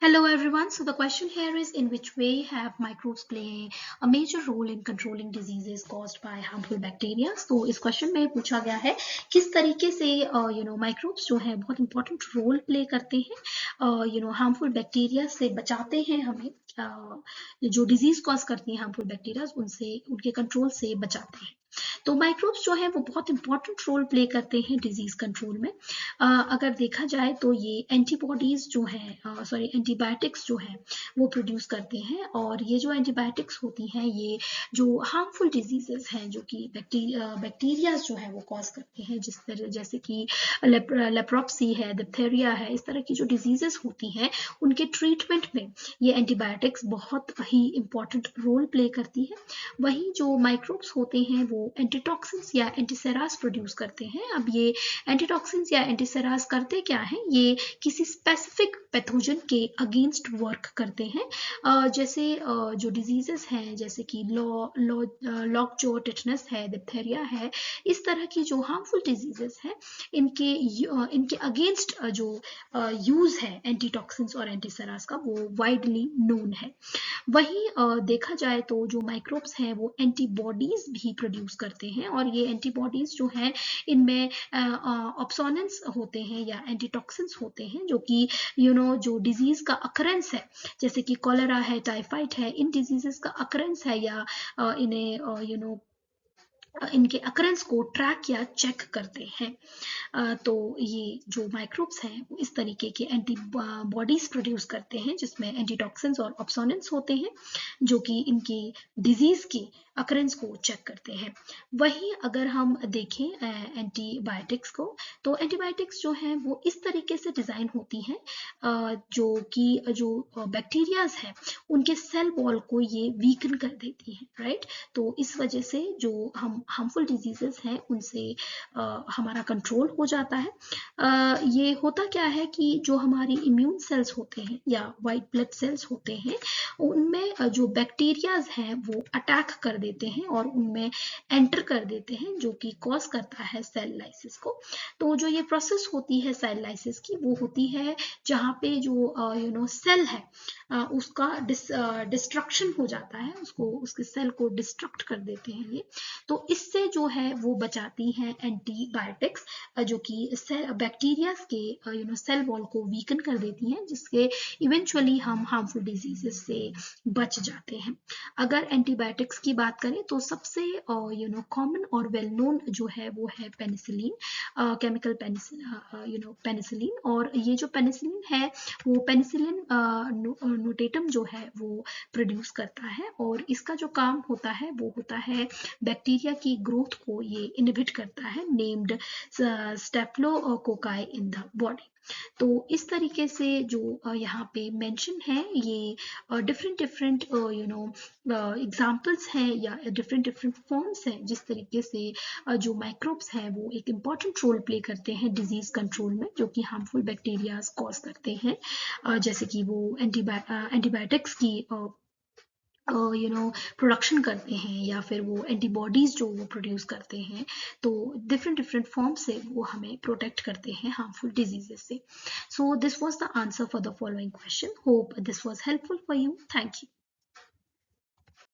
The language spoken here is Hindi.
Hello everyone. So the question here is, in which way have microbes play a major role in controlling diseases caused by harmful bacteria? तो इस क्वेश्चन में पूछा गया है किस तरीके से माइक्रोब्स जो है बहुत इंपॉर्टेंट रोल प्ले करते हैं हार्मफुल बैक्टीरिया से बचाते हैं हमें जो डिजीज कॉज करती हैं हार्मफुल बैक्टीरिया उनसे उनके कंट्रोल से बचाते हैं। तो माइक्रोब्स जो है वो बहुत इंपॉर्टेंट रोल प्ले करते हैं डिजीज कंट्रोल में। अगर देखा जाए तो ये एंटीबॉडीज जो है एंटीबायोटिक्स जो है वो प्रोड्यूस करते हैं, और ये जो एंटीबायोटिक्स होती हैं ये जो हार्मफुल डिजीजेस हैं जो कि बैक्टीरिया जो है वो कॉज करते हैं, जिस तरह जैसे कि लेप्रोप्सी है, डिप्थेरिया है, इस तरह की जो डिजीजेस होती हैं उनके ट्रीटमेंट में ये एंटीबायोटिक्स बहुत ही इंपॉर्टेंट रोल प्ले करती है। वहीं जो माइक्रोब्स होते हैं वो एंटीटॉक्सिन्स या एंटीसेरास प्रोड्यूस करते हैं। अब ये एंटीटॉक्सिन्स या एंटीसेरास करते क्या हैं, ये किसी स्पेसिफिक पैथोजन के अगेंस्ट वर्क करते हैं। जैसे जो डिजीजेस हैं जैसे कि लॉक जो टिटनस है, डिप्थेरिया है, इस तरह की जो हार्मफुल डिजीजेस हैं इनके अगेंस्ट जो यूज है एंटीटॉक्सिन्स और एंटीसेरास का वो वाइडली नोन है। वहीं देखा जाए तो जो माइक्रोब्स हैं वो एंटीबॉडीज भी प्रोड्यूस करते हैं, और ये एंटीबॉडीज जो हैं इनमें ऑप्सोनेंस होते हैं या एंटीटॉक्सिन्स होते हैं जो कि जो डिजीज का अकरेंस है, जैसे कि कॉलेरा है, टाइफाइड है, इन डिजीजेस का अकरेंस है या इन्हें इनके अकरेंस को ट्रैक या चेक करते हैं। तो ये जो माइक्रोब्स हैं वो इस तरीके के एंटीबॉडीज प्रोड्यूस करते हैं जिसमें एंटीटॉक्सिन्स और ऑप्सोनेंस होते हैं जो कि इनकी डिजीज की अकरेंस को चेक करते हैं। वहीं अगर हम देखें एंटीबायोटिक्स को, तो एंटीबायोटिक्स जो हैं वो इस तरीके से डिज़ाइन होती हैं जो कि जो बैक्टीरियाज हैं उनके सेल वॉल को ये वीकन कर देती हैं, राइट। तो इस वजह से जो हम हार्मफुल डिजीजेस हैं उनसे हमारा कंट्रोल हो जाता है। ये होता क्या है कि जो हमारी इम्यून सेल्स होते हैं या वाइट ब्लड सेल्स होते हैं उनमें जो बैक्टीरियाज हैं वो अटैक कर देते हैं और उनमें एंटर कर देते हैं, जो कि कॉज करता है सेल लाइसिस को। तो जो ये प्रोसेस होती है सेल लाइसिस की वो होती है जहाँ पे जो सेल है उसका डिस्ट्रक्शन हो जाता है, उसके सेल को डिस्ट्रक्ट कर देते हैं ये। तो इससे जो है वो बचाती हैं एंटीबायोटिक्स जो कि बैक्टीरिया के सेल वॉल को वीकन कर देती हैं, जिसके इवेंचुअली हम हार्मफुल डिजीजेस से बच जाते हैं। अगर एंटीबायोटिक्स की बात करें तो सबसे कॉमन और वेल नोन जो है वो है पेनिसिलिन, केमिकल पेनिसिलिन। और ये जो पेनिसिलिन है वो पेनिसिलिन नोटेटम जो है वो प्रोड्यूस करता है, और इसका जो काम होता है वो होता है बैक्टीरिया की ग्रोथ को ये इनहिबिट करता है, नेम्ड स्टेफ्लोकोकाई इन द बॉडी। तो इस तरीके से जो यहाँ पे मेंशन है ये डिफरेंट डिफरेंट एग्जांपल्स हैं या डिफरेंट डिफरेंट फॉर्म्स हैं जिस तरीके से जो माइक्रोब्स हैं वो एक इम्पॉर्टेंट रोल प्ले करते हैं डिजीज कंट्रोल में, जो कि हार्मफुल बैक्टीरियाज कॉज करते हैं, जैसे कि वो एंटीबायोटिक्स की प्रोडक्शन करते हैं या फिर वो एंटीबॉडीज जो वो प्रोड्यूस करते हैं। तो डिफरेंट डिफरेंट फॉर्म से वो हमें प्रोटेक्ट करते हैं हार्मफुल डिजीजेस से। So this was the answer for the following question. Hope this was helpful for you. Thank you.